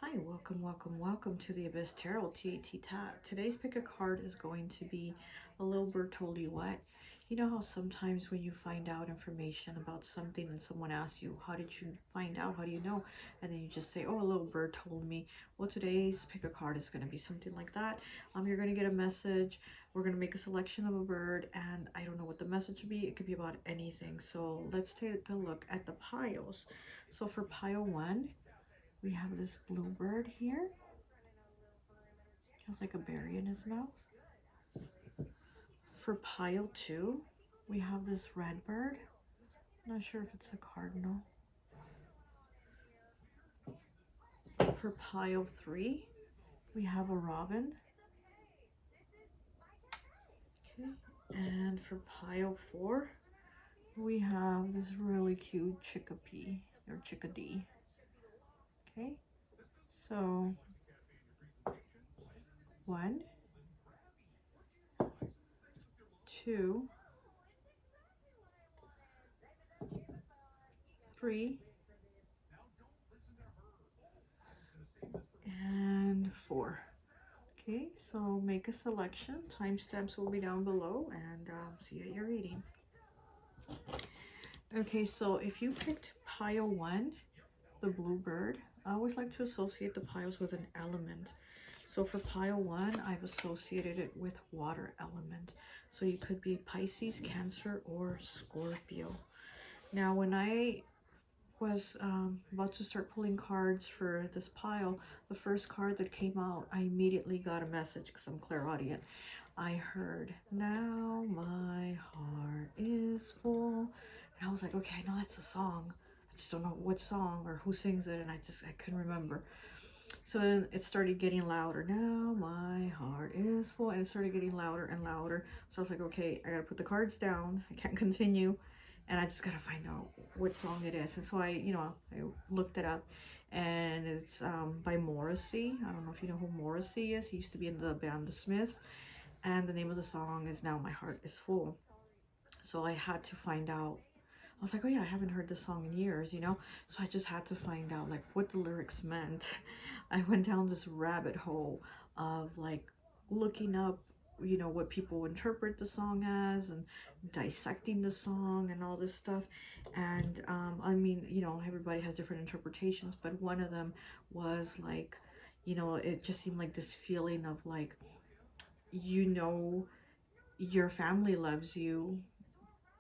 Hi, welcome to the Abyss Tarot, T.A.T. Today's pick a card is going to be A Little Bird Told You What. You know how sometimes when you find out information about something and someone asks you, how did you find out? How do you know? And then you just say, oh, a little bird told me. Well, today's pick a card is going to be something like that. You're going to get a message. We're going to make a selection of a bird, and I don't know what the message would be. It could be about anything. So let's take a look at the piles. So for pile 1, we have this bluebird here. Has like a berry in his mouth. For pile 2, we have this red bird. Not sure if it's a cardinal. For pile 3, we have a robin. Okay. And for pile 4, we have this really cute chickapea or chickadee. Okay. So 1, 2, 3, and 4. Okay, so make a selection. Timestamps will be down below, and see you at your reading. Okay, so if you picked pile 1, the bluebird, I always like to associate the piles with an element. So for pile 1, I've associated it with water element. So you could be Pisces, Cancer, or Scorpio. Now, when I was about to start pulling cards for this pile, the first card that came out, I immediately got a message because I'm clairaudient. I heard, now my heart is full. And I was like, okay, I know that's a song. I just don't know what song or who sings it, and I couldn't remember. So then it started getting louder. Now my heart is full, and it started getting louder and louder. So I was like, okay, I gotta put the cards down. I can't continue, and I just gotta find out what song it is. And so I looked it up, and it's by Morrissey. I don't know if you know who Morrissey is. He used to be in the band The Smiths, and the name of the song is Now My Heart Is Full. So I had to find out. I was like, oh yeah, I haven't heard this song in years, so I just had to find out like what the lyrics meant. I went down this rabbit hole of like looking up what people interpret the song as, and dissecting the song and all this stuff. And I mean, everybody has different interpretations, but one of them was like, it just seemed like this feeling of like, your family loves you,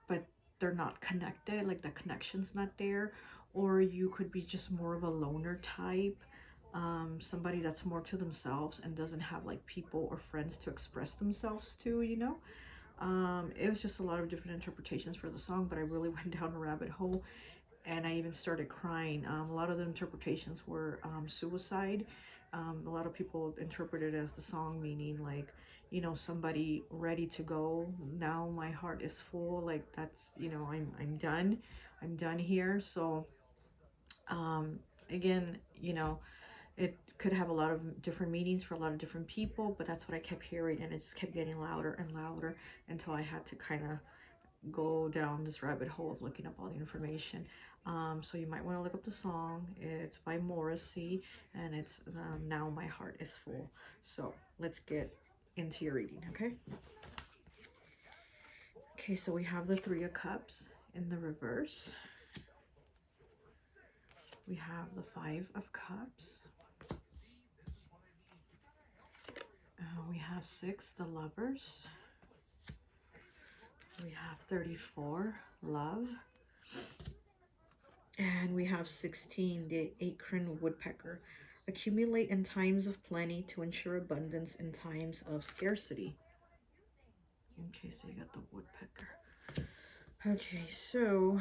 but they're not connected, like the connection's not there. Or you could be just more of a loner type, somebody that's more to themselves and doesn't have like people or friends to express themselves to. It was just a lot of different interpretations for the song, but I really went down a rabbit hole, and I even started crying. A lot of the interpretations were suicide. A lot of people interpret it as the song meaning like, somebody ready to go. Now my heart is full. Like that's, I'm done. I'm done here. So, again, it could have a lot of different meanings for a lot of different people, but that's what I kept hearing, and it just kept getting louder and louder until I had to kind of go down this rabbit hole of looking up all the information. So you might want to look up the song. It's by Morrissey, and it's Now My Heart Is Full. So let's get into your reading, okay? Okay, so we have the Three of Cups in the reverse. We have the Five of Cups. We have 6, the Lovers. We have 34, Love. And we have 16, the acorn woodpecker. Accumulate in times of plenty to ensure abundance in times of scarcity. Okay, so you got the woodpecker. Okay, so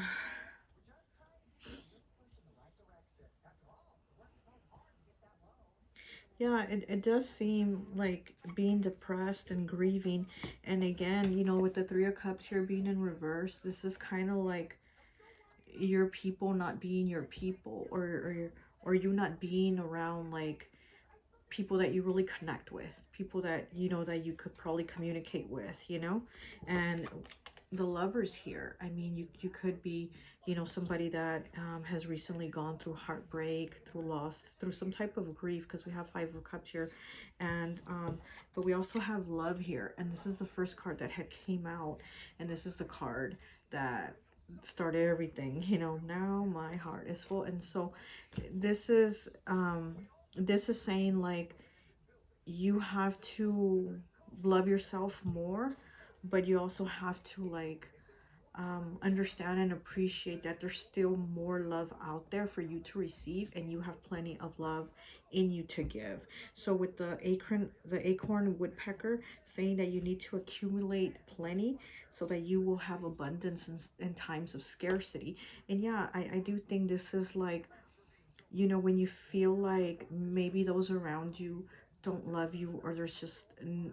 yeah, it does seem like being depressed and grieving. And again, with the Three of Cups here being in reverse, this is kind of like your people not being your people, or you not being around like people that you really connect with, people that that you could probably communicate with, and the Lovers here. I mean, you could be, you know, somebody that has recently gone through heartbreak, through loss, through some type of grief, because we have Five of Cups here. And but we also have love here, and this is the first card that had came out, and this is the card that started everything, you know. Now my heart is full. And so this is saying like you have to love yourself more, but you also have to like understand and appreciate that there's still more love out there for you to receive, and you have plenty of love in you to give. So with the acorn woodpecker saying that you need to accumulate plenty so that you will have abundance in times of scarcity. And yeah, I do think this is like, you know, when you feel like maybe those around you don't love you, or there's just,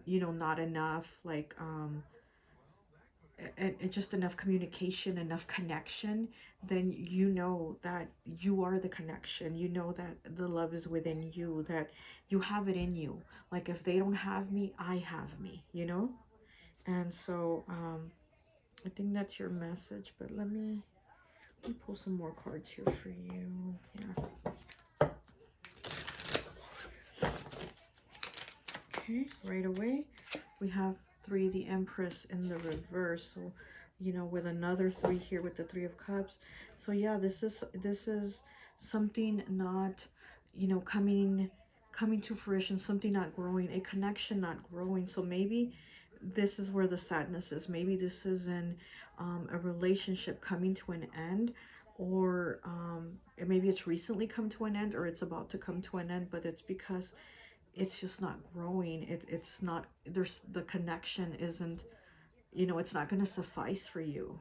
you know, not enough like and just enough communication, enough connection, then you know that you are the connection. You know that the love is within you, that you have it in you. Like if they don't have me, I have me, you know? And so I think that's your message, but let me pull some more cards here for you. Yeah. Okay, right away we have 3, the Empress in the reverse. So, you know, with another 3 here with the 3 of Cups. So yeah, this is something not, you know, coming to fruition, something not growing, a connection not growing. So maybe this is where the sadness is. Maybe this is in a relationship coming to an end, or maybe it's recently come to an end, or it's about to come to an end, but it's because it's just not growing. It's not, there's, the connection isn't, you know, it's not going to suffice for you.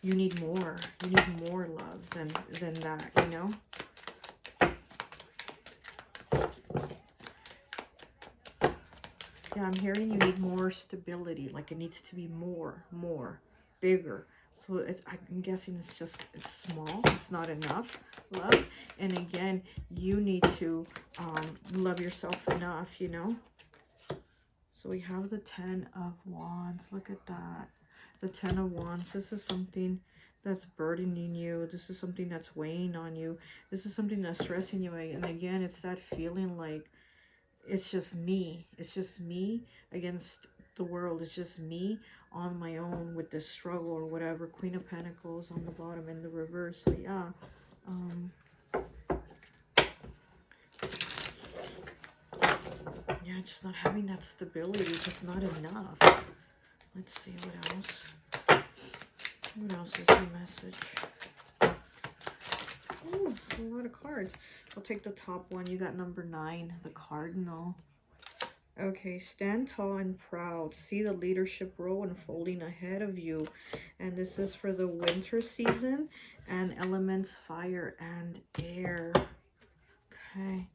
You need more. You need more love than that, you know. Yeah, I'm hearing you need more stability. Like it needs to be more, bigger. So it's, I'm guessing it's just, it's small. It's not enough love. And again, you need to love yourself enough, you know. So we have the 10 of Wands. Look at that. The 10 of Wands. This is something that's burdening you. This is something that's weighing on you. This is something that's stressing you. And again, it's that feeling like it's just me. It's just me against the world. It's just me on my own with this struggle or whatever. Queen of Pentacles on the bottom in the reverse. So yeah. Yeah, just not having that stability. Just not enough. Let's see what else. What else is the message? Oh, a lot of cards. I'll take the top one. You got number 9, the Cardinal. Okay, stand tall and proud. See the leadership role unfolding ahead of you. And this is for the winter season and elements fire and air. Okay.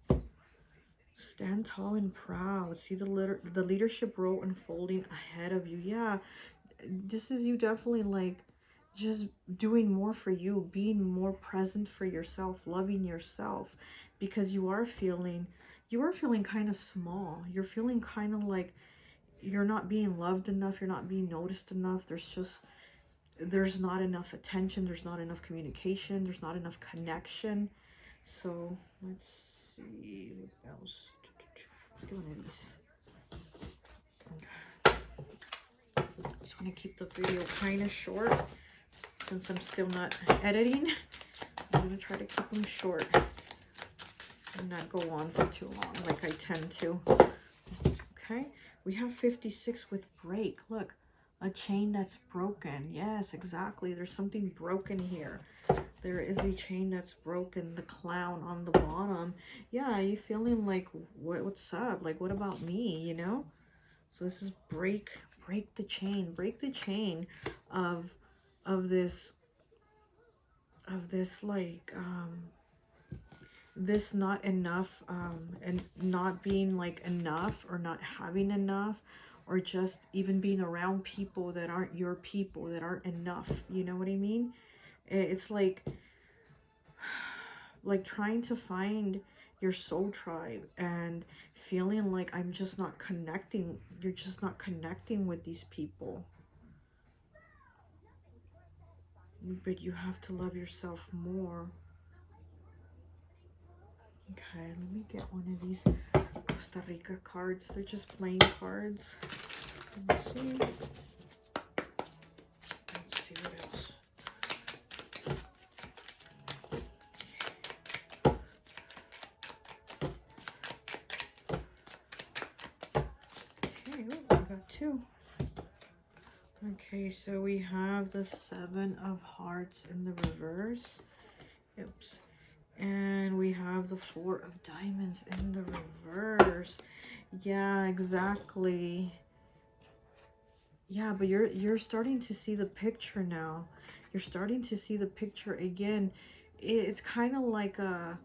Stand tall and proud. See the leadership role unfolding ahead of you. Yeah, this is you definitely like just doing more for you, being more present for yourself, loving yourself, because you are feeling kind of small. You're feeling kind of like you're not being loved enough, you're not being noticed enough. There's not enough attention, there's not enough communication, there's not enough connection. So let's see what else. Let's go into this. Just want to keep the video kind of short since I'm still not editing. So I'm going to try to keep them short and not go on for too long like I tend to. Okay, we have 56 with break. Look, a chain that's broken. Yes, exactly. There's something broken here. There is a chain that's broken. The clown on the bottom. Yeah, you feeling like, what's up? Like, what about me, you know? So this is break the chain. Break the chain of this like this not enough and not being like enough, or not having enough, or just even being around people that aren't your people, that aren't enough. You know what I mean? It's like trying to find your soul tribe, and feeling like I'm just not connecting. You're just not connecting with these people. But you have to love yourself more. Okay, let me get one of these Costa Rica cards. They're just plain cards. Let's see. Let's see what else. Okay, oh, I got two. Okay, so we have the Seven of Hearts in the reverse. Oops. And we have the Four of Diamonds in the reverse. Yeah, exactly. Yeah, but you're starting to see the picture now. You're starting to see the picture again. It's kind of like a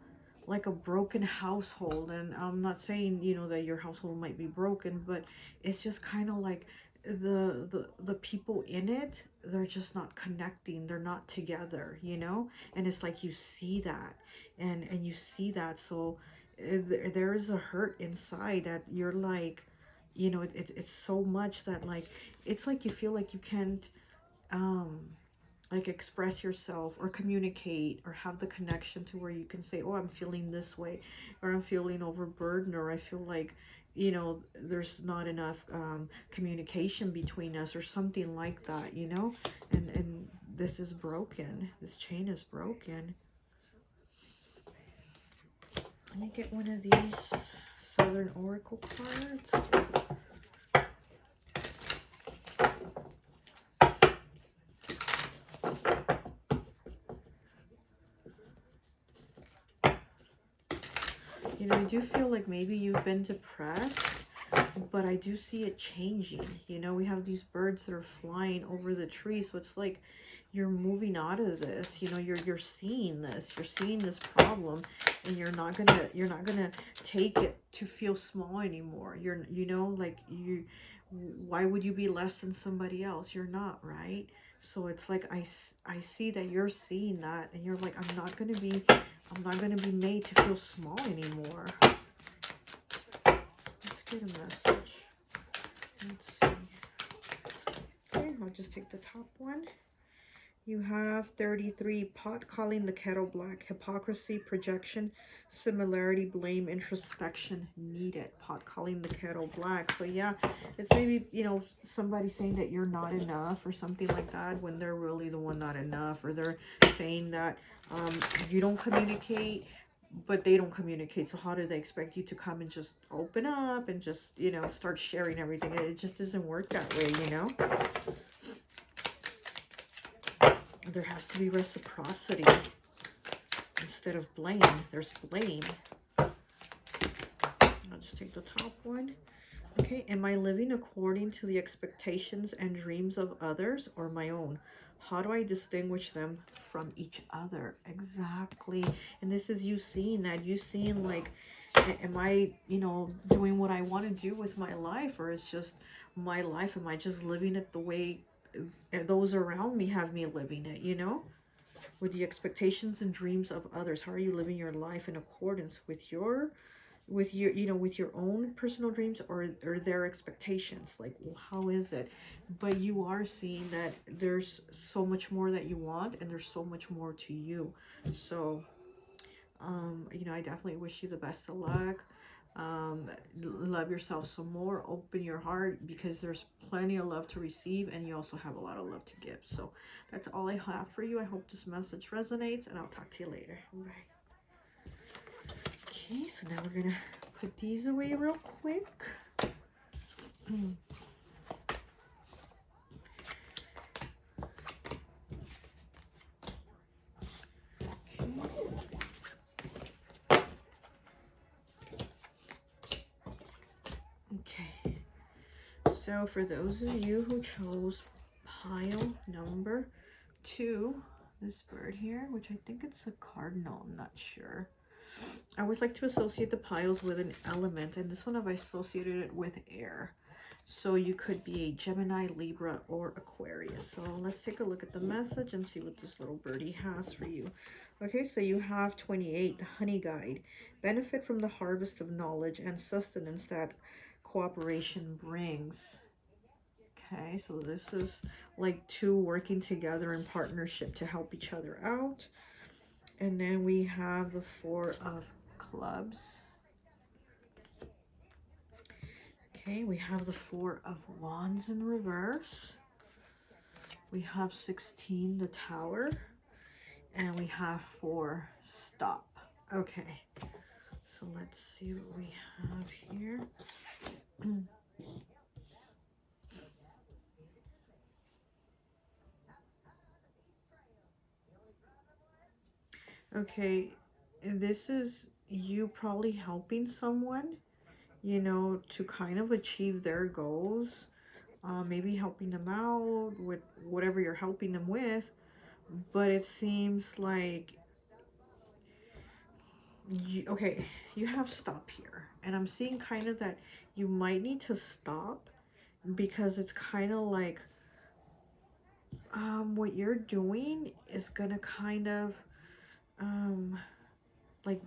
broken household, and I'm not saying, you know, that your household might be broken, but it's just kind of like the people in it, they're just not connecting, they're not together, you know. And it's like you see that, and you see that, so there is a hurt inside that you're like, you know, it's so much that like, it's like you feel like you can't like express yourself or communicate or have the connection to where you can say, oh, I'm feeling this way, or I'm feeling overburdened, or I feel like, you know, there's not enough communication between us, or something like that, you know. And this is broken. This chain is broken. Let me get one of these Southern Oracle cards. You know, I do feel like maybe you've been depressed, but I do see it changing. You know, we have these birds that are flying over the tree, so it's like you're moving out of this. You know, you're seeing this. You're seeing this problem, and you're not gonna take it to feel small anymore. You know, like why would you be less than somebody else? You're not, right? So it's like I see that you're seeing that, and you're like, I'm not gonna be made to feel small anymore. Let's get a message. Let's see. Okay, I'll just take the top one. You have 33, pot calling the kettle black, hypocrisy, projection, similarity, blame, introspection needed, pot calling the kettle black. So yeah, it's maybe, you know, somebody saying that you're not enough or something like that, when they're really the one not enough, or they're saying that you don't communicate, but they don't communicate. So how do they expect you to come and just open up and just, you know, start sharing everything? It just doesn't work that way, you know. There has to be reciprocity instead of blame. There's blame. I'll just take the top one. Okay, am I living according to the expectations and dreams of others or my own? How do I distinguish them from each other? Exactly. And this is you seeing that. You seeing like, am I, you know, doing what I want to do with my life, or is just my life? Am I just living it the way those around me have me living it, you know? With the expectations and dreams of others. How are you living your life in accordance with your you know, with your own personal dreams, or their expectations? Like, well, how is it? But you are seeing that there's so much more that you want, and there's so much more to you. So you know, I definitely wish you the best of luck. Love yourself some more, open your heart, because there's plenty of love to receive, and you also have a lot of love to give. So that's all I have for you. I hope this message resonates, and I'll talk to you later. Bye. Okay, so now we're gonna put these away real quick. Okay, so for those of you who chose pile number 2, this bird here, which I think it's a cardinal, I'm not sure. I always like to associate the piles with an element, and this one I've associated it with air. So you could be a Gemini, Libra, or Aquarius. So let's take a look at the message and see what this little birdie has for you. Okay, so you have 28, the honey guide. Benefit from the harvest of knowledge and sustenance that cooperation brings. Okay, so this is like two working together in partnership to help each other out. And then we have the 4 of clubs. Okay, we have the 4 of wands in reverse. We have 16, the tower. And we have 4, stop. Okay, so let's see what we have here. Okay, this is you probably helping someone, you know, to kind of achieve their goals. Maybe helping them out with whatever you're helping them with. But it seems like, okay, you have stop here. And I'm seeing kind of that you might need to stop because it's kind of like what you're doing is gonna kind of like,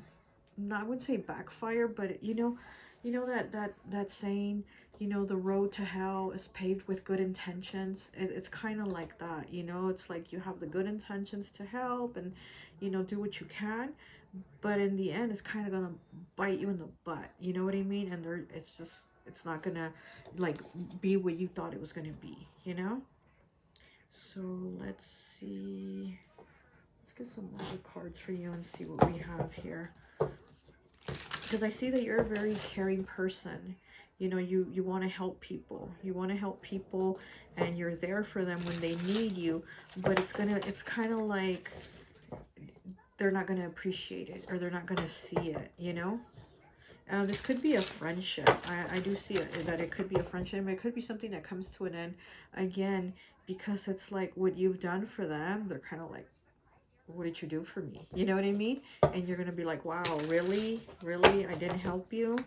I wouldn't say backfire, but you know that saying, you know, the road to hell is paved with good intentions. It's kind of like that, you know. It's like you have the good intentions to help and, you know, do what you can, but in the end it's kind of gonna bite you in the butt, you know what I mean? And it's just, it's not gonna like be what you thought it was gonna be, you know. So let's see, let's get some other cards for you and see what we have here. Because I see that you're a very caring person. You know, you want to help people. You want to help people and you're there for them when they need you. But it's kind of like they're not going to appreciate it or they're not going to see it, you know? This could be a friendship. I do see it, that it could be a friendship. It could be something that comes to an end. Again, because it's like what you've done for them, they're kind of like, what did you do for me? You know what I mean? And you're going to be like, wow, really? Really? I didn't help you?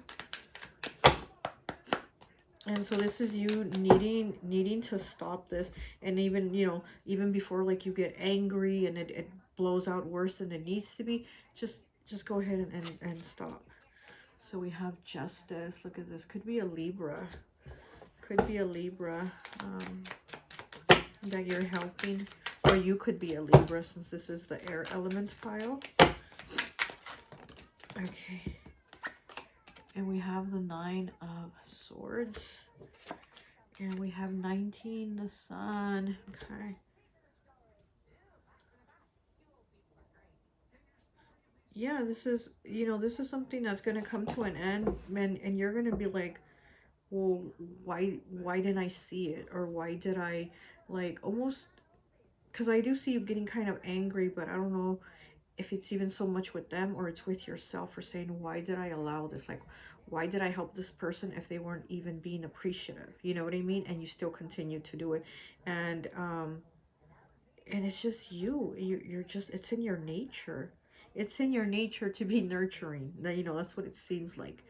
And so this is you needing to stop this. And even, you know, even before like you get angry and it blows out worse than it needs to be, just go ahead and stop. So we have justice. Look at this. Could be a Libra. Could be a Libra that you're helping. Or you could be a Libra since this is the air element pile. Okay. And we have the 9 of Swords. And we have 19, the Sun. Okay. Yeah, this is, you know, this is something that's going to come to an end. And you're going to be like, well, why didn't I see it? Or why did I, like, almost, because I do see you getting kind of angry, but I don't know if it's even so much with them or it's with yourself for saying, why did I allow this? Like, why did I help this person if they weren't even being appreciative? You know what I mean? And you still continue to do it. And it's just you're just, it's in your nature. It's in your nature to be nurturing. You know, that's what it seems like,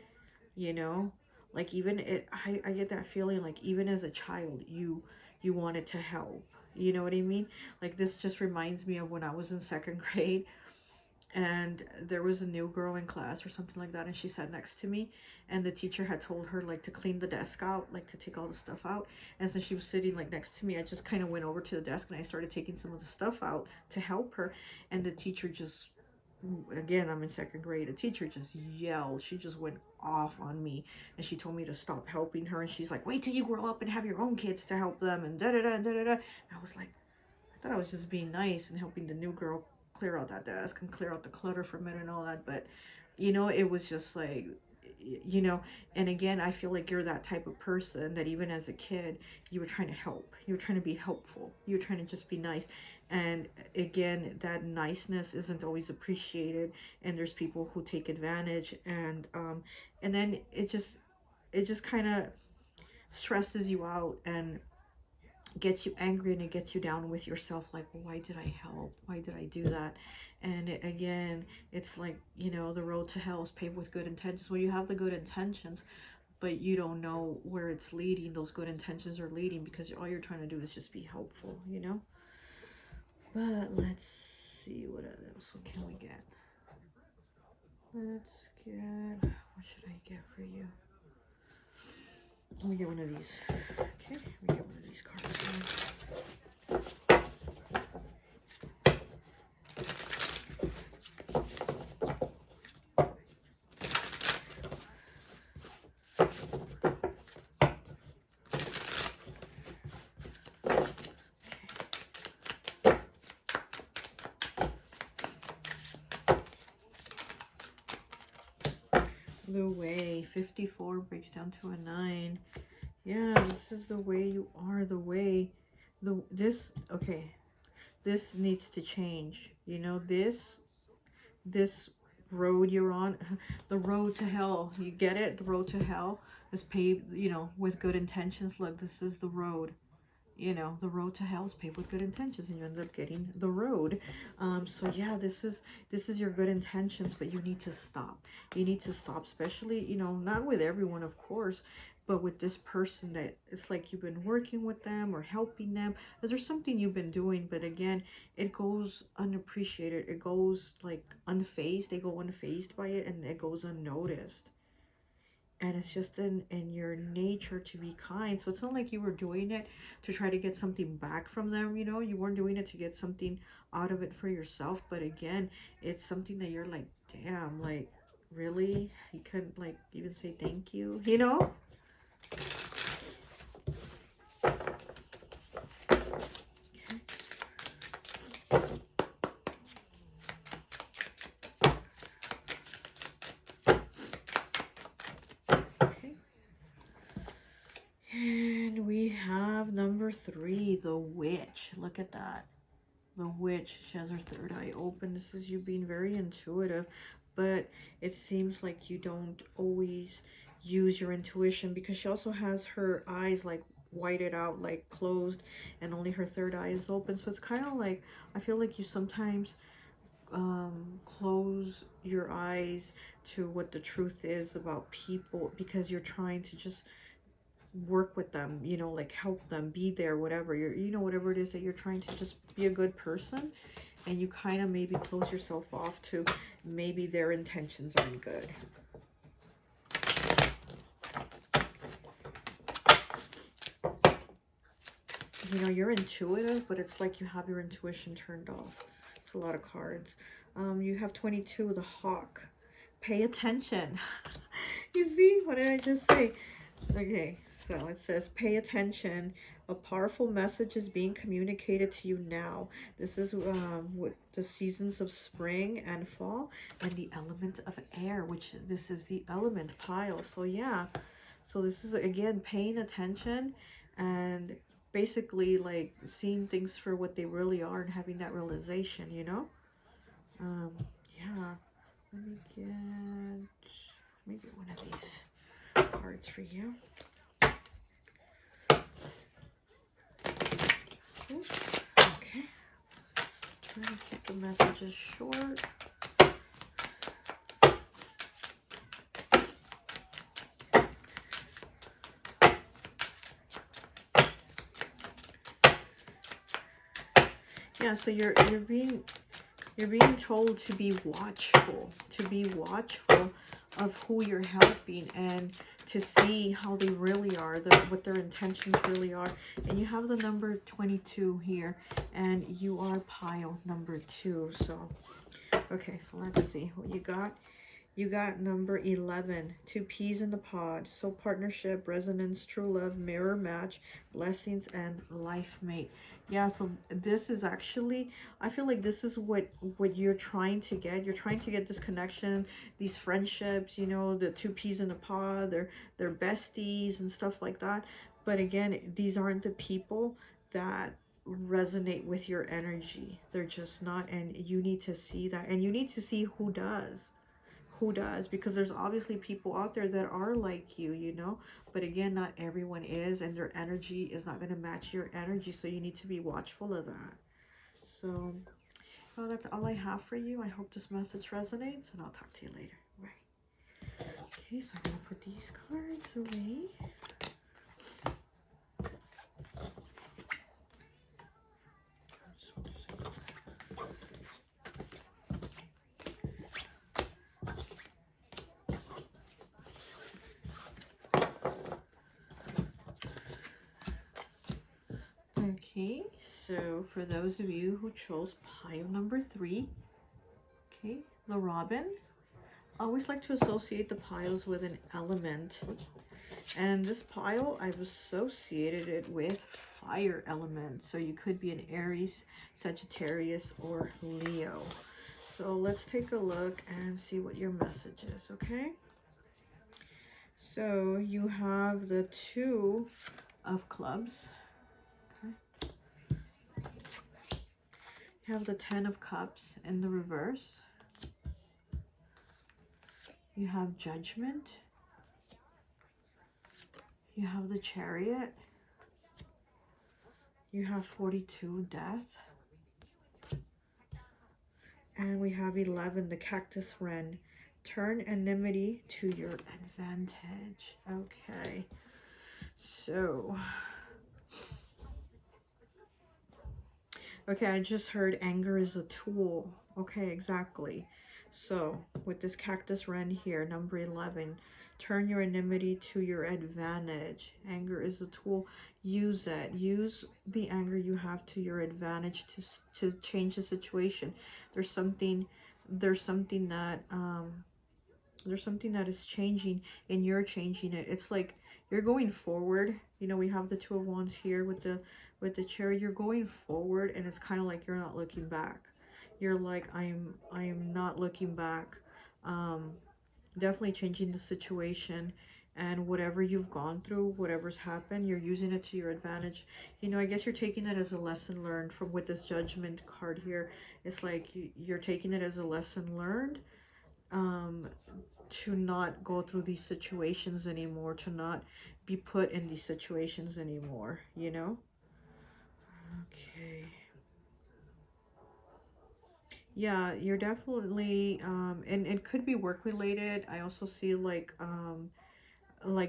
you know? Like even I get that feeling like even as a child, you wanted to help. You know what I mean? Like this just reminds me of when I was in 2nd grade and there was a new girl in class or something like that, and she sat next to me, and the teacher had told her like to clean the desk out, like to take all the stuff out. And since she was sitting like next to me, I just kind of went over to the desk and I started taking some of the stuff out to help her. And the teacher just, again, I'm in 2nd grade, the teacher just yelled. She just went off on me and she told me to stop helping her. And she's like, wait till you grow up and have your own kids to help them, and da da da da da da. I was like, I thought I was just being nice and helping the new girl clear out that desk and clear out the clutter from it and all that. But, you know, it was just like, you know, and again, I feel like you're that type of person that even as a kid, you were trying to help. You were trying to be helpful. You were trying to just be nice. And again, that niceness isn't always appreciated. And there's people who take advantage. And then it just kind of stresses you out and gets you angry, and it gets you down with yourself, like, well, why did I help? Why did I do that? And again, it's like, you know, the road to hell is paved with good intentions. Well, you have the good intentions, but you don't know where it's leading, those good intentions are leading, because all you're trying to do is just be helpful, you know? But let's see, what else can we get? Let's get, what should I get for you? Let me get one of these. Okay, let me get one of these cards. The way, 54 breaks down to a 9. Yeah, this is the way you are, the way. Okay, this needs to change. You know, this road you're on, the road to hell, you get it? The road to hell is paved, you know, with good intentions. Look, this is the road. You know, the road to hell is paved with good intentions, and you end up getting the road. So yeah, this is your good intentions, but you need to stop. You need to stop, especially, you know, not with everyone, of course, but with this person that it's like you've been working with them or helping them. Is there something you've been doing, but again, it goes unappreciated. It goes like unfazed. They go unfazed by it, and it goes unnoticed. And it's just in your nature to be kind. So it's not like you were doing it to try to get something back from them, you know. You weren't doing it to get something out of it for yourself, but again, it's something that you're like, damn, like, really, you couldn't like even say thank you, you know. Okay. And we have number 3, the witch. Look at that. The witch. She has her third eye open. This is you being very intuitive, but it seems like you don't always use your intuition, because she also has her eyes like whited out, like closed, and only her third eye is open. So it's kind of like, I feel like you sometimes close your eyes to what the truth is about people, because you're trying to just work with them, you know, like help them, be there, whatever you're, you know, whatever it is that you're trying to just be a good person, and you kind of maybe close yourself off to maybe their intentions aren't good. You know, you're intuitive, but it's like you have your intuition turned off. It's a lot of cards. You have 22, the hawk. Pay attention. You see, what did I just say? Okay, so it says, pay attention. A powerful message is being communicated to you now. This is with the seasons of spring and fall, and the element of air, which this is the element pile. So yeah, so this is, again, paying attention and basically like seeing things for what they really are and having that realization, you know? Yeah. Let me get one of these cards for you. Oops. Okay. Trying to keep the messages short. Yeah, so you're being told to be watchful, of who you're helping, and to see how they really are, what their intentions really are. And you have the number 22 here, and you are pile number 2. So okay, so let's see what you got. You got number 11, 2 peas in the pod. So partnership, resonance, true love, mirror match, blessings, and life mate. Yeah, so this is actually, I feel like this is what you're trying to get. You're trying to get this connection, these friendships, you know, the 2 peas in a pod, they're besties and stuff like that. But again, these aren't the people that resonate with your energy. They're just not, and you need to see that, and you need to see who does, because there's obviously people out there that are like you know, but again, not everyone is, and their energy is not going to match your energy, so you need to be watchful of that. So that's all I have for you. I hope this message resonates, and I'll talk to you later. Bye. Okay, so I'm gonna put these cards away. Okay, so for those of you who chose pile number 3, okay, the Robin. I always like to associate the piles with an element. And this pile, I've associated it with fire element. So you could be an Aries, Sagittarius, or Leo. So let's take a look and see what your message is, okay? So you have the 2 of clubs. Okay. You have the 10 of cups in the reverse. You have judgment. You have the chariot. You have 42, death. And we have 11, the cactus wren. Turn enmity to your advantage. Okay. So. Okay, I just heard anger is a tool. Okay, exactly. So, with this cactus wren here, number 11, turn your enmity to your advantage. Anger is a tool. Use it. Use the anger you have to your advantage to change the situation. There's something that there's something that is changing and you're changing it. It's like you're going forward. You know, we have the 2 of wands here with the chariot. You're going forward, and it's kind of like you're not looking back. You're like, I am not looking back. Definitely changing the situation, and whatever you've gone through, whatever's happened, you're using it to your advantage. You know, I guess you're taking it as a lesson learned from with this judgment card here. It's like you're taking it as a lesson learned, to not go through these situations anymore, to not be put in these situations anymore, you know? Okay. Yeah, you're definitely, and it could be work related. I also see like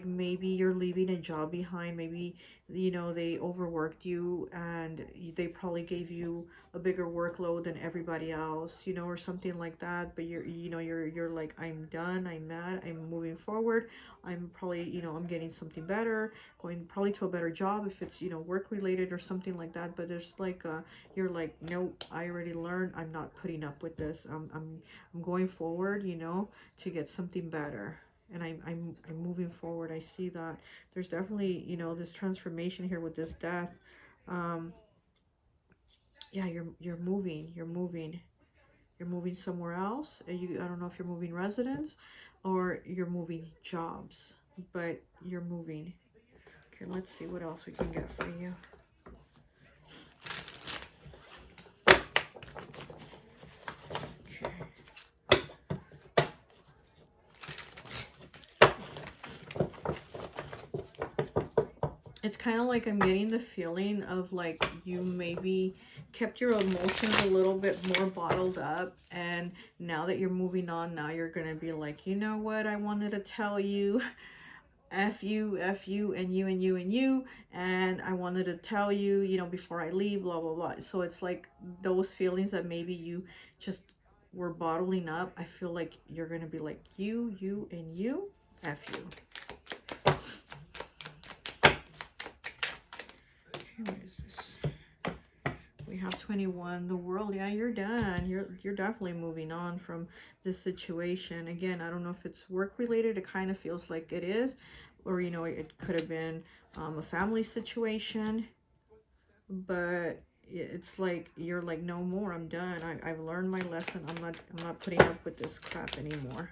maybe you're leaving a job behind. Maybe, you know, they overworked you and they probably gave you a bigger workload than everybody else, you know, or something like that. But you're like, I'm done, I'm mad, I'm moving forward. I'm probably, you know, I'm getting something better, going probably to a better job if it's, you know, work related or something like that. But there's like you're like, nope, I already learned, I'm not putting up with this. I'm going forward, you know, to get something better. And I'm moving forward. I see that there's definitely, you know, this transformation here with this death. Yeah, you're moving somewhere else. I don't know if you're moving residence or you're moving jobs, but you're moving. Okay, let's see what else we can get for you. It's kind of like I'm getting the feeling of like you maybe kept your emotions a little bit more bottled up, and now that you're moving on, now you're gonna be like, you know what, I wanted to tell you, F you, and you, and you, and you, and I wanted to tell you, you know, before I leave, blah, blah, blah. So it's like those feelings that maybe you just were bottling up. I feel like you're gonna be like, you, and you, F you. What is this? We have 21, the world. Yeah, you're done. You're definitely moving on from this situation. Again, I don't know if it's work related. It kind of feels like it is, or you know, it could have been a family situation, but it's like you're like, no more, I'm done. I've learned my lesson. I'm not putting up with this crap anymore.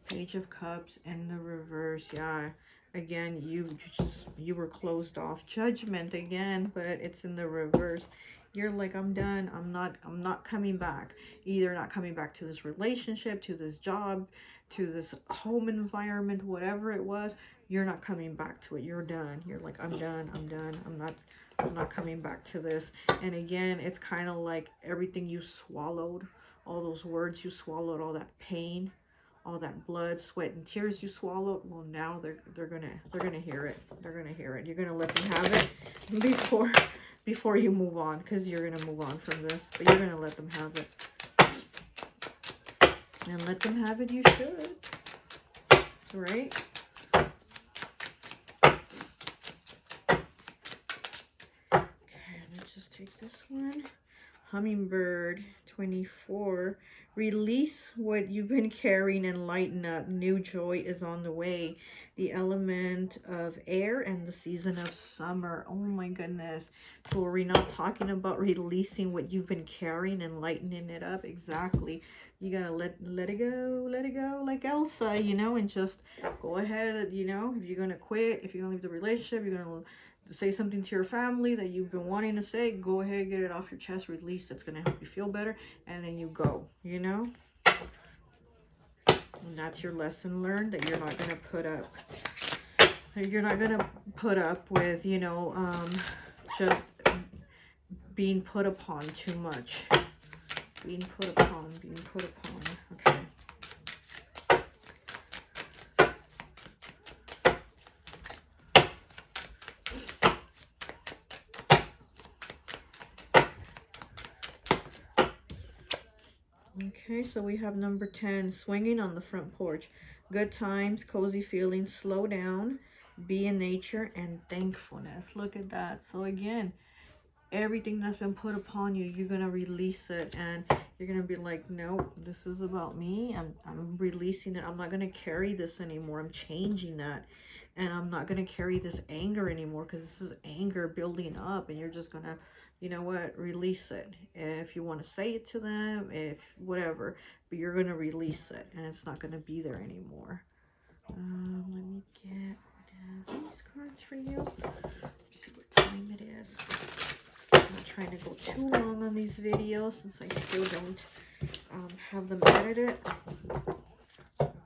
Page of Cups in the reverse. Yeah, again, you were closed off. Judgment again, but it's in the reverse. You're like, I'm done. I'm not coming back. Either not coming back to this relationship, to this job, to this home environment, whatever it was, you're not coming back to it. You're done. You're like, I'm done. I'm not coming back to this. And again, it's kind of like everything you swallowed, all those words you swallowed, all that pain, all that blood, sweat, and tears you swallowed. Well, now they're gonna hear it. They're gonna hear it. You're gonna let them have it before you move on, because you're gonna move on from this. But you're gonna let them have it. And let them have it, you should. Right? Okay, let's just take this one. Hummingbird 24. Release what you've been carrying and lighten up. New joy is on the way. The element of air and the season of summer. Oh my goodness. So are we not talking about releasing what you've been carrying and lightening it up? Exactly. You gotta let it go, like Elsa, you know, and just go ahead, you know, if you're gonna quit, if you're gonna leave the relationship, you're gonna say something to your family that you've been wanting to say, go ahead, get it off your chest, release. That's going to help you feel better. And then you go, you know? And that's your lesson learned, that you're not going to put up. So you're not going to put up with, you know, just being put upon too much. Being put upon. Okay. Okay, so we have number 10, swinging on the front porch. Good times, cozy feelings, slow down, be in nature, and thankfulness. Look at that. So again, everything that's been put upon you, you're going to release it, and you're going to be like, no, this is about me. I'm releasing it. I'm not going to carry this anymore. I'm changing that. And I'm not going to carry this anger anymore, because this is anger building up, and you're just going to, you know what, release it. If you want to say it to them, if whatever, but you're going to release it, and it's not going to be there anymore. Let me get rid of these cards for you. Let's see what time it is. I'm not trying to go too long on these videos, since I still don't have them edited. Okay.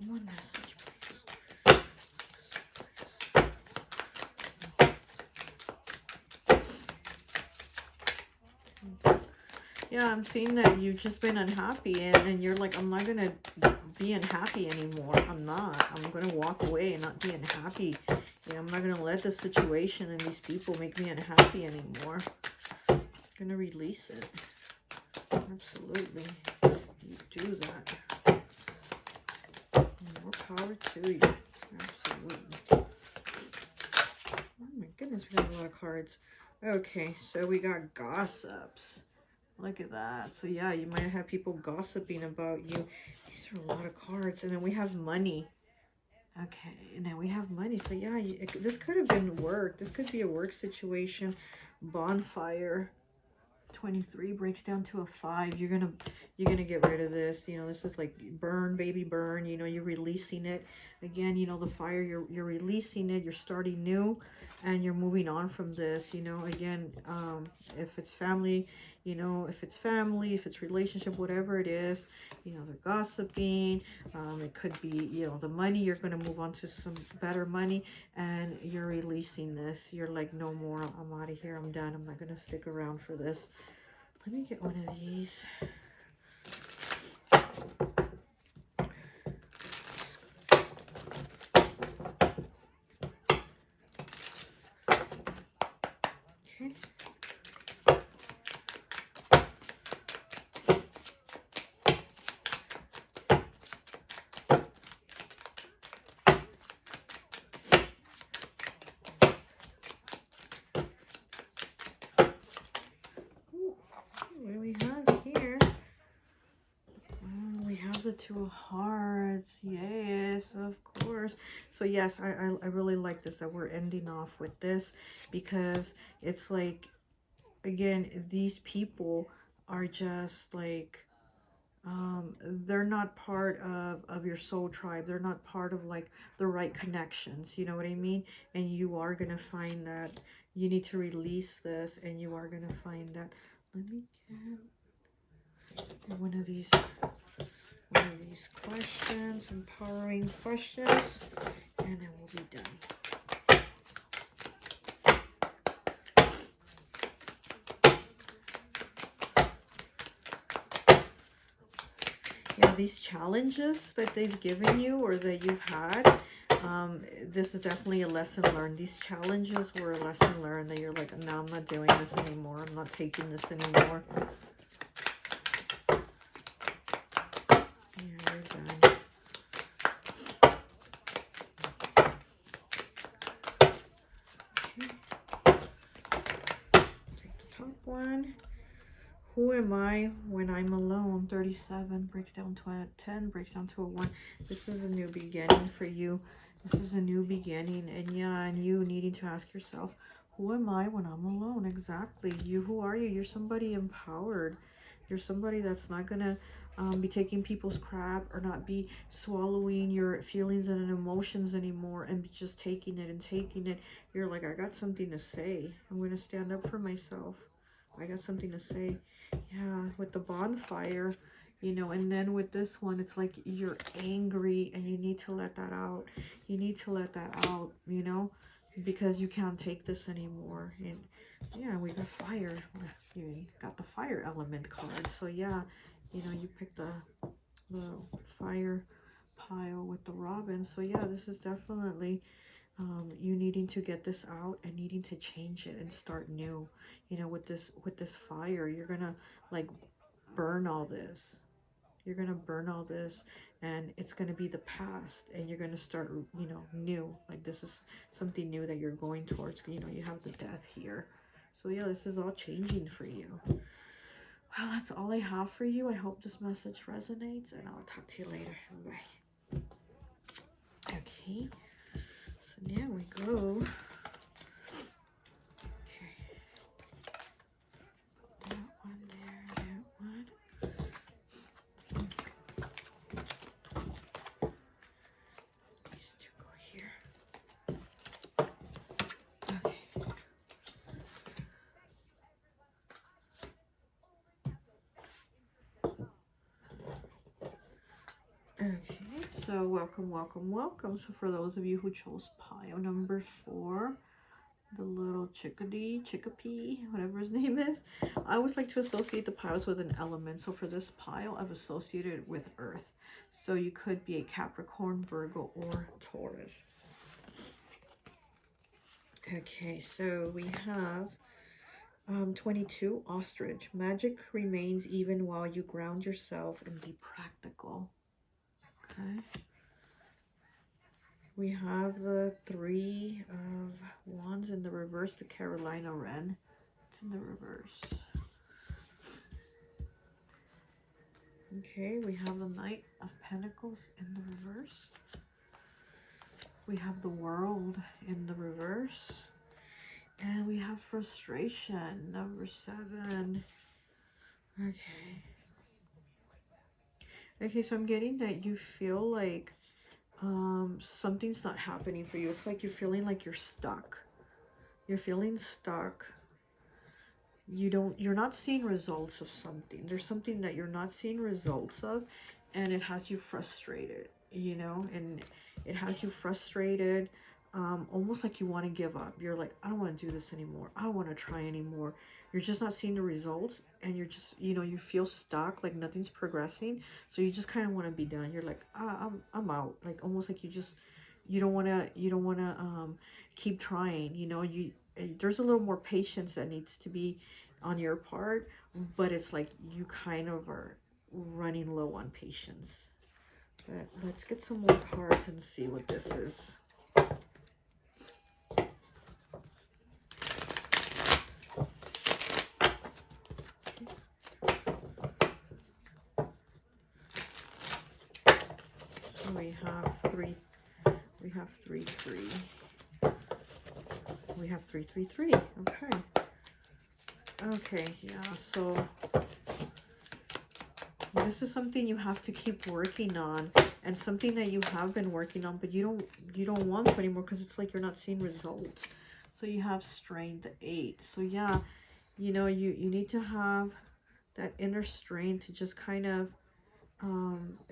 One message, please. Yeah, I'm seeing that you've just been unhappy, and you're like, I'm not going to be unhappy anymore. I'm not. I'm going to walk away and not be unhappy. You know, I'm not going to let the situation and these people make me unhappy anymore. I'm going to release it. Absolutely. You do that. More power to you. Absolutely. Oh my goodness, we got a lot of cards. Okay, so we got gossips. Look at that. So yeah, you might have people gossiping about you. These are a lot of cards. And then we have money. Okay, and then we have money. So yeah, this could have been work. This could be a work situation. Bonfire. 23 breaks down to a 5. You're gonna get rid of this. You know, this is like burn, baby, burn. You know, you're releasing it. Again, you know, the fire, you're releasing it. You're starting new, and you're moving on from this. You know, again, if it's family, you know, if it's family, if it's relationship, whatever it is, you know, they're gossiping. It could be, you know, the money. You're gonna move on to some better money, and you're releasing this. You're like, no more. I'm out of here. I'm done. I'm not gonna stick around for this. Let me get one of these. Okay. Ooh, what do we have here? We have the 2 of hearts. Yes, of course. So yes, I really like this, that we're ending off with this, because it's like, again, these people are just like, they're not part of your soul tribe. They're not part of like the right connections, you know what I mean? And you are gonna find that you need to release this, and you are gonna find that Let me get one of these questions, empowering questions, and then we'll be done. Yeah, these challenges that they've given you or that you've had, this is definitely a lesson learned. These challenges were a lesson learned that you're like, no, I'm not doing this anymore. I'm not taking this anymore. Yeah, you're done. Okay. Take the top one. Who am I when I'm alone? 37 breaks down to a 10, breaks down to a 1. This is a new beginning for you. This is a new beginning. And yeah, and you needing to ask yourself, who am I when I'm alone? Exactly. You, who are you? You're somebody empowered. You're somebody that's not going to be taking people's crap or not be swallowing your feelings and emotions anymore and be just taking it and taking it. You're like, I got something to say. I'm going to stand up for myself. I got something to say. Yeah, with the bonfire, you know, and then with this one, it's like you're angry and you need to let that out. You need to let that out, you know, because you can't take this anymore. And yeah, we got fire. You got the fire element card. So yeah, you know, you picked the fire pile with the robin. So yeah, this is definitely you needing to get this out and needing to change it and start new. You know, with this fire, you're gonna like burn all this. You're gonna burn all this, and it's gonna be the past, and you're gonna start, you know, new. Like this is something new that you're going towards. You know, you have the death here. So yeah, this is all changing for you. Well, that's all I have for you. I hope this message resonates, and I'll talk to you later. Bye. Okay. So now we go. Okay. That one there, that one. These two go here. Okay. Okay, so welcome, welcome, welcome. So for those of you who chose pile number 4, the little chickpea, whatever his name is, I always like to associate the piles with an element. So for this pile, I've associated it with earth. So you could be a Capricorn, Virgo, or Taurus. Okay, so we have 22, ostrich. Magic remains even while you ground yourself and be practical. Okay. We have the 3 of Wands in the reverse, the Carolina Wren. It's in the reverse. Okay, we have the Knight of Pentacles in the reverse. We have the World in the reverse. And we have frustration, number 7. Okay. Okay, so I'm getting that you feel like something's not happening for you. It's like you're feeling like you're stuck. You're feeling stuck. You're not seeing results of something. There's something that you're not seeing results of, and it has you frustrated, you know, and it has you frustrated, almost like you want to give up. You're like, I don't want to do this anymore. I don't want to try anymore. You're just not seeing the results, and you're just, you know, you feel stuck, like nothing's progressing. So you just kind of want to be done. You're like, I'm out. Like almost like you don't want to keep trying, you know. There's a little more patience that needs to be on your part, but it's like you kind of are running low on patience. But let's get some more cards and see what this is. We have 3, 3. We have 3, 3, 3. Okay. Okay, yeah, so this is something you have to keep working on, and something that you have been working on, but you don't want to anymore because it's like you're not seeing results. So you have strength, 8. So yeah, you know, you need to have that inner strength to just kind of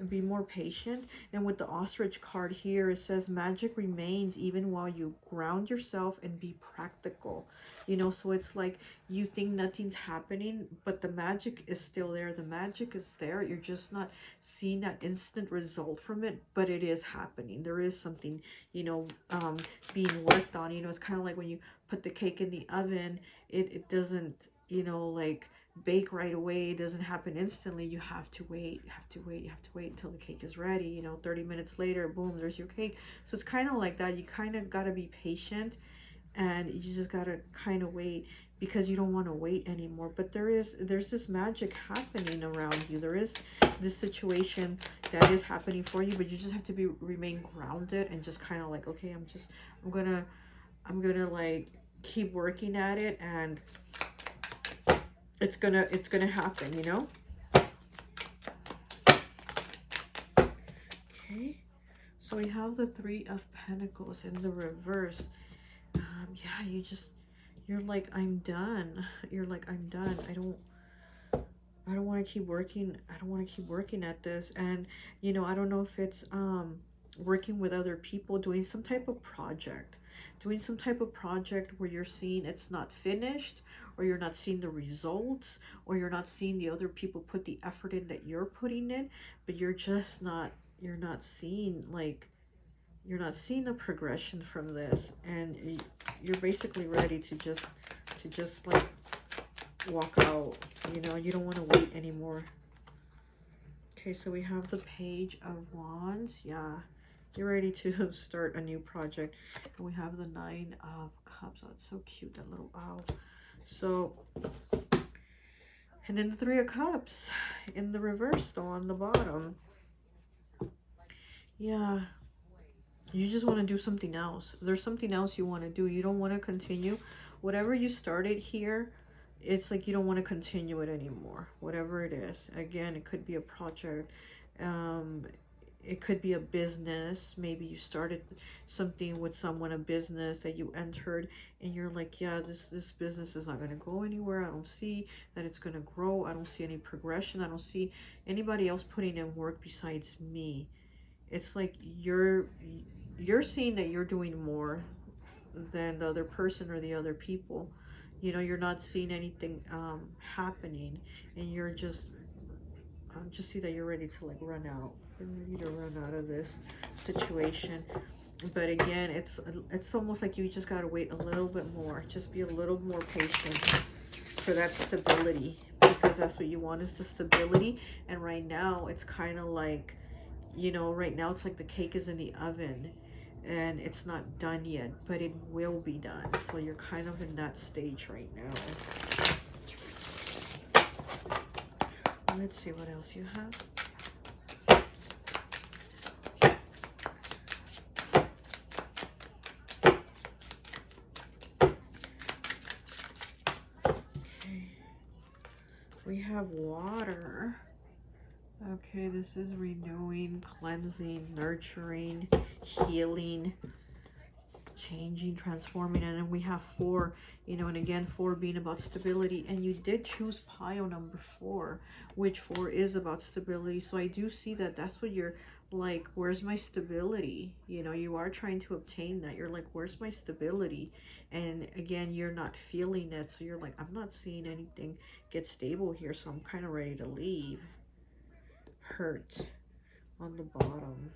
be more patient. And with the ostrich card here, it says magic remains even while you ground yourself and be practical. You know, so it's like you think nothing's happening, but the magic is still there. The magic is there. You're just not seeing that instant result from it, but it is happening. There is something, you know, being worked on. You know, it's kind of like when you put the cake in the oven, it doesn't, you know, like bake right away. It doesn't happen instantly. You have to wait, you have to wait, you have to wait until the cake is ready. You know, 30 minutes later, boom, there's your cake. So it's kind of like that. You kind of got to be patient, and you just got to kind of wait, because you don't want to wait anymore. But there's this magic happening around you. There is this situation that is happening for you, but you just have to remain grounded and just kind of like, okay, I'm gonna like keep working at it, and it's gonna happen, you know. Okay, so we have the Three of Pentacles in the reverse. Yeah, you're like, I'm done. You're like, I'm done. I don't want to keep working. I don't want to keep working at this. And you know, I don't know if it's working with other people, doing some type of project, where you're seeing it's not finished, or you're not seeing the results, or you're not seeing the other people put the effort in that you're putting in, but you're not seeing like, you're not seeing the progression from this, and you're basically ready to just like walk out. You know, you don't want to wait anymore. Okay, so we have the Page of Wands. Yeah, you're ready to start a new project. And we have the Nine of Cups. Oh, it's so cute, that little owl. So, and then the Three of Cups in the reverse, though, on the bottom. Yeah, you just want to do something else. There's something else you want to do. You don't want to continue whatever you started here. It's like you don't want to continue it anymore, whatever it is. Again, it could be a project, it could be a business. Maybe you started something with someone, a business that you entered, and you're like, yeah, this business is not going to go anywhere. I don't see that it's going to grow. I don't see any progression. I don't see anybody else putting in work besides me. It's like you're seeing that you're doing more than the other person or the other people. You know, you're not seeing anything happening, and you're just see that you're ready to like run out. You're ready to run out of this situation. But again, it's almost like you just got to wait a little bit more. Just be a little more patient for that stability, because that's what you want, is the stability. And right now it's kind of like, you know, right now it's like the cake is in the oven and it's not done yet, but it will be done. So you're kind of in that stage right now. Let's see what else you have. Okay. We have water. Okay, this is renewing, cleansing, nurturing, healing, changing, transforming. And then we have 4, you know, and again, 4 being about stability. And you did choose pile number 4, which 4 is about stability. So I do see that that's what you're like, where's my stability? You know, you are trying to obtain that. You're like, where's my stability? And again, you're not feeling it. So you're like, I'm not seeing anything get stable here, so I'm kind of ready to leave. Hurt on the bottom.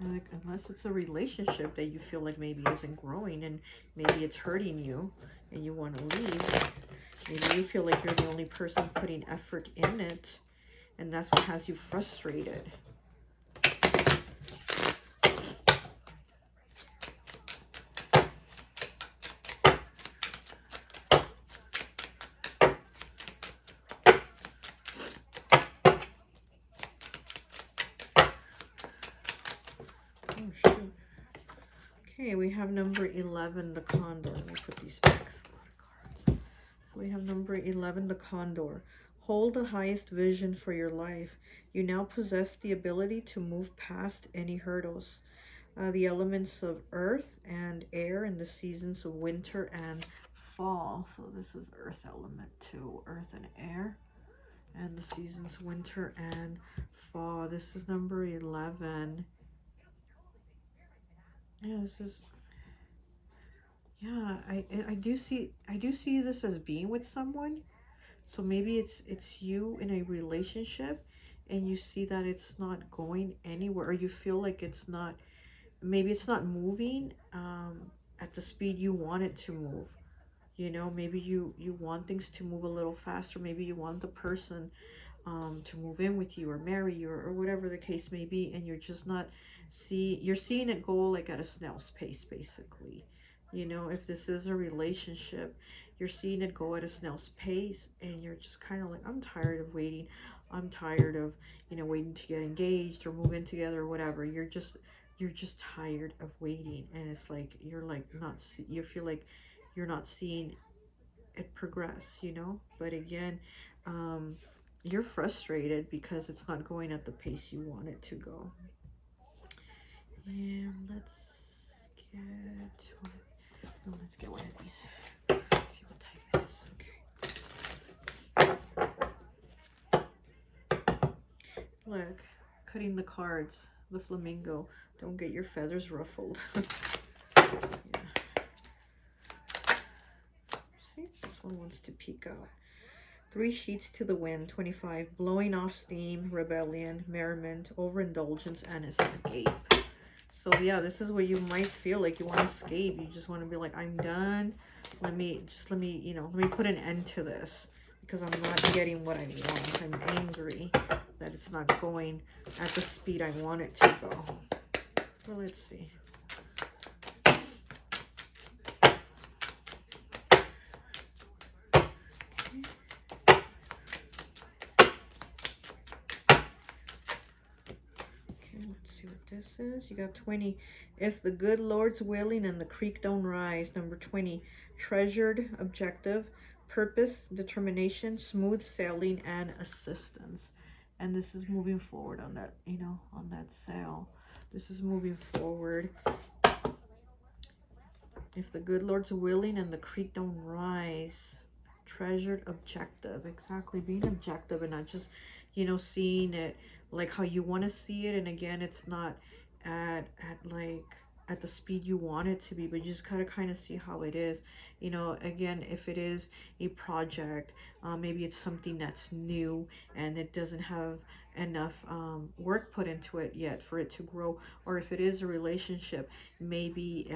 Like, unless it's a relationship that you feel like maybe isn't growing, and maybe it's hurting you and you want to leave. Maybe you feel like you're the only person putting effort in it, and that's what has you frustrated. Oh, shoot. Okay, we have number 11, the Condor. Let me put these back. So we have number 11, the Condor. Hold the highest vision for your life. You now possess the ability to move past any hurdles. The elements of earth and air in the seasons of winter and fall. So this is earth element too, earth and air. And the seasons winter and fall. This is number 11. Yeah, this is, yeah, I do see this as being with someone. So maybe it's you in a relationship and you see that it's not going anywhere, or you feel like it's not, maybe it's not moving at the speed you want it to move. You know, maybe you want things to move a little faster. Maybe you want the person to move in with you or marry you, or whatever the case may be, and you're just not you're seeing it go like at a snail's pace, basically. You know, if this is a relationship, you're seeing it go at a snail's pace, and you're just kind of like, I'm tired of waiting. I'm tired of, you know, waiting to get engaged or move in together or whatever. You're just tired of waiting, and it's like you're like not you feel like you're not seeing it progress, you know. But again, you're frustrated because it's not going at the pace you want it to go. And let's get one of these. Let's see what type it is. Okay. Look, cutting the cards. The flamingo. Don't get your feathers ruffled. Yeah. See, this one wants to peek out. 3 sheets to the wind, 25, blowing off steam, rebellion, merriment, overindulgence, and escape. So yeah, this is where you might feel like you want to escape. You just want to be like, I'm done. Let me, you know, let me put an end to this because I'm not getting what I want. I'm angry that it's not going at the speed I want it to go. Well, let's see. This is, you got 20, if the good Lord's willing and the creek don't rise. Number 20, treasured, objective, purpose, determination, smooth sailing, and assistance. And this is moving forward on that, you know, on that sail. This is moving forward. If the good Lord's willing and the creek don't rise. Treasured, objective. Exactly, being objective and not just, you know, seeing it like how you want to see it. And again, it's not at like at the speed you want it to be, but you just gotta kind of see how it is. You know, again, if it is a project, maybe it's something that's new and it doesn't have enough work put into it yet for it to grow. Or if it is a relationship, maybe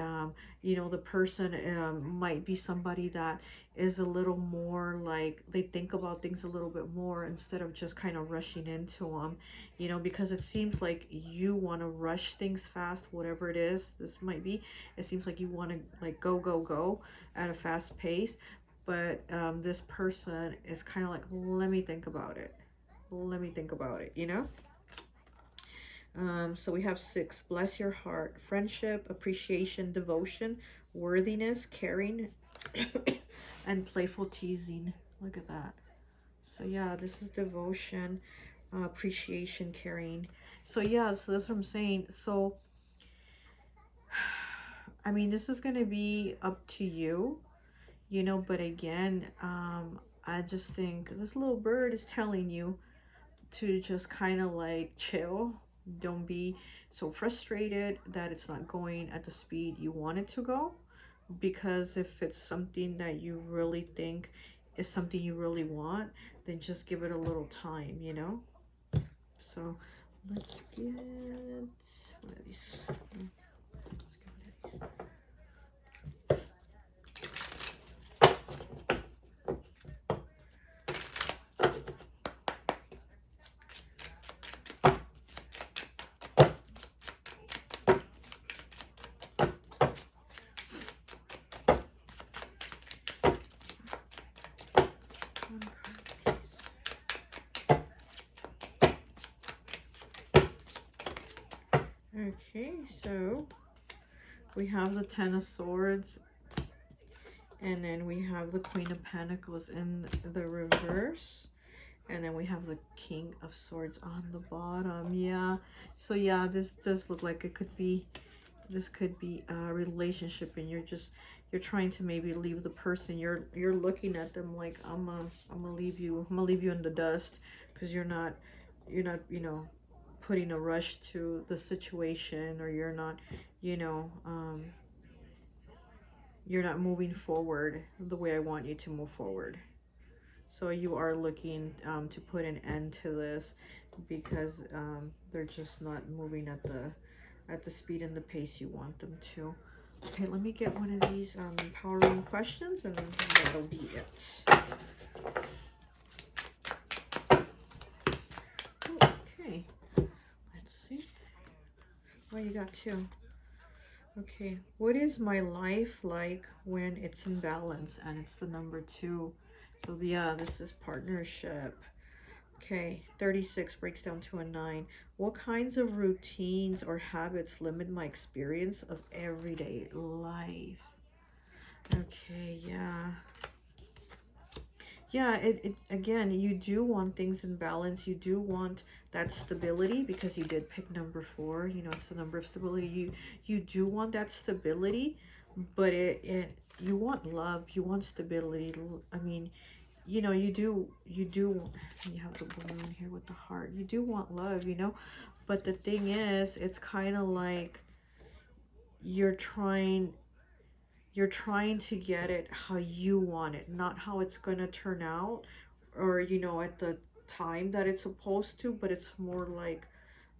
you know, the person might be somebody that is a little more like, they think about things a little bit more instead of just kind of rushing into them, you know, because it seems like you want to rush things fast, whatever it is this might be. It seems like you want to like go at a fast pace, but this person is kind of like, let me think about it, you know. So we have 6, bless your heart, friendship, appreciation, devotion, worthiness, caring, and playful teasing. Look at that. So yeah, this is devotion, appreciation, caring. So yeah, so that's what I'm saying. So I mean, this is going to be up to you, you know, but again, I just think this little bird is telling you to just kind of like chill. Don't be so frustrated that it's not going at the speed you want it to go, because if it's something that you really think is something you really want, then just give it a little time, you know. So let's get one of these. Okay, so we have the 10 of Swords, and then we have the Queen of Pentacles in the reverse, and then we have the King of Swords on the bottom. Yeah, so yeah, this does look like it could be, this could be a relationship, and you're you're trying to maybe leave the person. You're looking at them like, I'm gonna leave you, I'm gonna leave you in the dust, because you're not putting a rush to the situation, or you're not, you know, you're not moving forward the way I want you to move forward. So you are looking to put an end to this, because they're just not moving at the speed and the pace you want them to. Okay, let me get one of these empowering questions, and then that'll be it. Okay, let's see. Oh, you got two. Okay, what is my life like when it's in balance? And it's the number 2. So yeah, this is partnership. Okay, 36 breaks down to a 9. What kinds of routines or habits limit my experience of everyday life? Okay, yeah. Yeah, it again, you do want things in balance. You do want that stability, because you did pick number 4. You know, it's the number of stability. You do want that stability, but you want love, you want stability. I mean, you know, you have the balloon here with the heart. You do want love, you know, but the thing is, it's kind of like you're trying to get it how you want it, not how it's going to turn out, or you know, at the time that it's supposed to, but it's more like,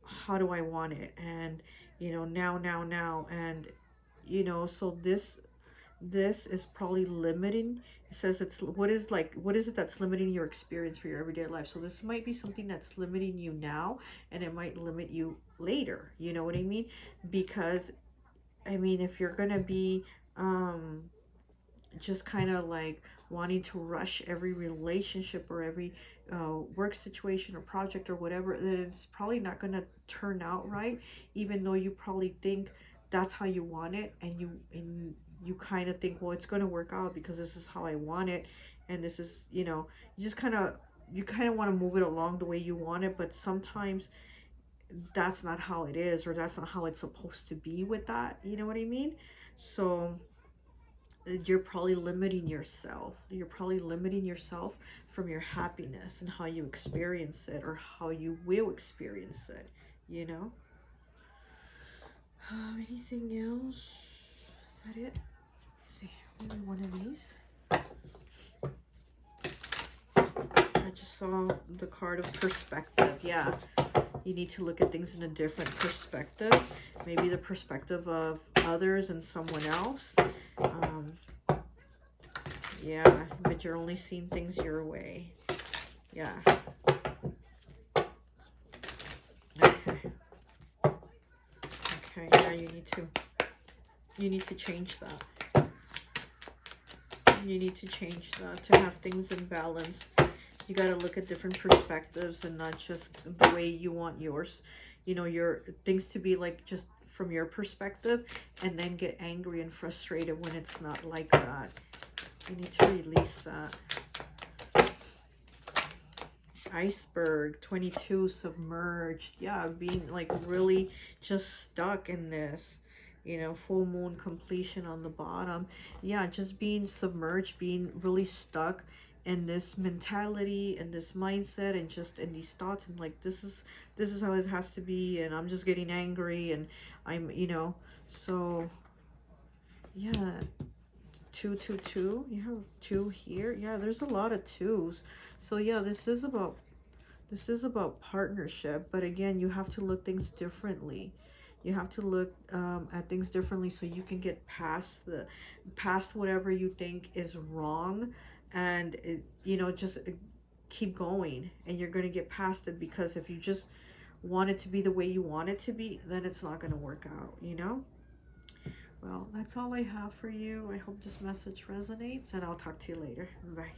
how do I want it? And you know, now, and you know, so this is probably limiting. It says it's what is it that's limiting your experience for your everyday life. So this might be something that's limiting you now, and it might limit you later, you know what I mean? Because I mean, if you're gonna be just kind of like wanting to rush every relationship or every work situation or project or whatever, then it's probably not going to turn out right, even though you probably think that's how you want it, and you kind of think, well, it's going to work out because this is how I want it, and this is, you know, you kind of want to move it along the way you want it, but sometimes that's not how it is, or that's not how it's supposed to be with that, you know what I mean? So you're probably limiting yourself. You're probably limiting yourself from your happiness and how you experience it, or how you will experience it, you know? Anything else? Is that it? Let's see, maybe one of these. I just saw the card of perspective. Yeah, you need to look at things in a different perspective. Maybe the perspective of others and someone else. Yeah, but you're only seeing things your way. Yeah. Okay. Okay, yeah, you need to change that. You need to change that to have things in balance. You got to look at different perspectives, and not just the way you want yours. You know, your things to be like just from your perspective, and then get angry and frustrated when it's not like that. You need to release that. Iceberg, 22, submerged. Yeah, being like really just stuck in this, you know, full moon completion on the bottom. Yeah, just being submerged, being really stuck in this mentality and this mindset, and just in these thoughts, and like, this is how it has to be, and I'm just getting angry, and I'm, you know, so yeah. 222, you have 2 here. Yeah, there's a lot of 2s. So yeah, this is about partnership, but again, you have to look things differently. You have to look at things differently, so you can get past whatever you think is wrong, and you know, just keep going, and you're going to get past it, because if you just want it to be the way you want it to be, then it's not going to work out, you know? Well, that's all I have for you. I hope this message resonates, and I'll talk to you later. Bye.